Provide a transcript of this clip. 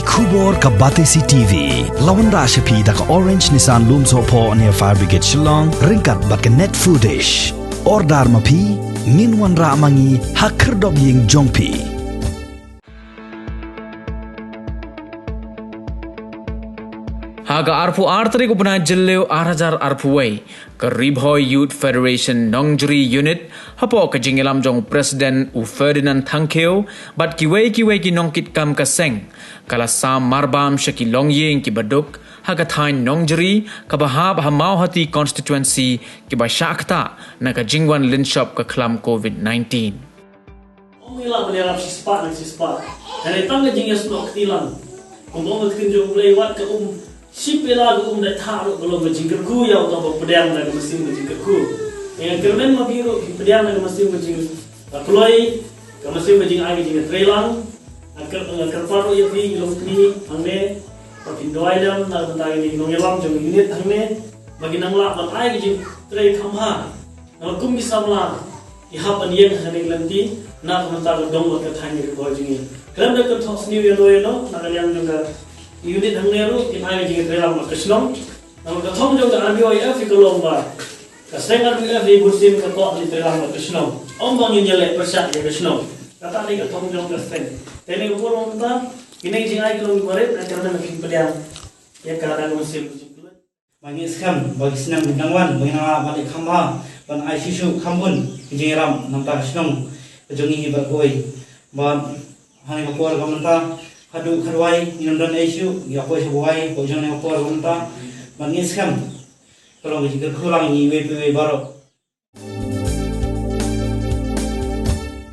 Kubor ka Batesi TV. Lawan ra siya da ka Orange Nissan Lumso po near Fire Brigade Shillong. Ringkat bat ka net foodish. Ordar mapi. Minwan ra mangi hakerdog ying jongpi. Haga arpu artri ko puna jelleu 8,000 arpuway ke Ribhoy Youth Federation Nongjri Unit hapo ke jingilam jong Presiden U Ferdinand Thankeu bat kiwei ki nongkit kam kaseng kala sam marbam shaki longyeng ki baduk haga thain Nongjri ka bahab hamau hati constituency ki ba shakta na ka jingwan linshop ka klam COVID-19. Ongila menerap sispa. Dari tangga jingas blok tilang. Kumpul kinjung lewat ke sipela ko umda tharo ko lo jingker ku ya to pedang na mesin jingker ku yang kermen mabiro pedang na mesin jingker akloi ka mesin jing agi jing trelang akar paro ya bi lokni hangne pakin doailam na bantay ni nongelam jong unit hangne maginang la ban agi jing tre khamha na kum bisamla ihapan yang haneng lanti na manta dong ka thani ko jingi kerana ka thos ni yo no na yang jong unit hangneru imai jingi trelang makasnom nama kathong jong RBIF ikolomba kaseng RBIF di bursim katok di trelang makasnom ombang nyele persak ya kasnom kata ni kathong jong kaseng tene ko purong ta ini jingai kolom koret karena makin pedang ya kada musim bagi skam bagi senang bidangwan bagi nama balik khamba ban ICU khambun jingiram namta kasnom jongi berkoi ban hani bakor kamanta hadu kharwai inondan isu ya ko sebuai ko jone ko ronta mangis kam kalau jika kulang ni we baro